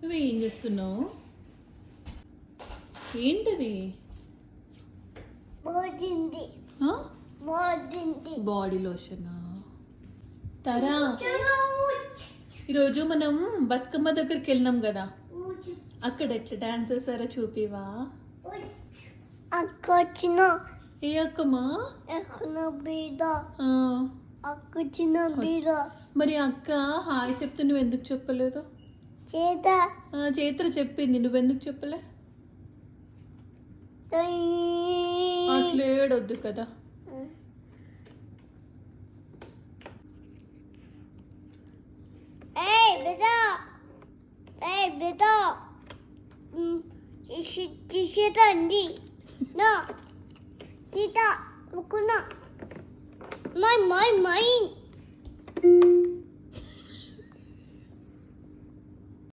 నువ్వేం చేస్తున్నావు? ఏంటిది? Body lotion. తరా ఈరోజు మనం బతుకమ్మ దగ్గరికి వెళ్ళినాం కదా, అక్కడ ఎట్లా డాన్స్ చేస్తారో చూపివా? ఏ అక్కమ్మా? మరి అక్క హాయ్ చెప్తే నువ్వు ఎందుకు చెప్పలేదు? చేత చెప్పింది, నువ్వెందుకు చెప్పలే? అట్లా ఏడొద్దు కదా. Tita, look at that. My.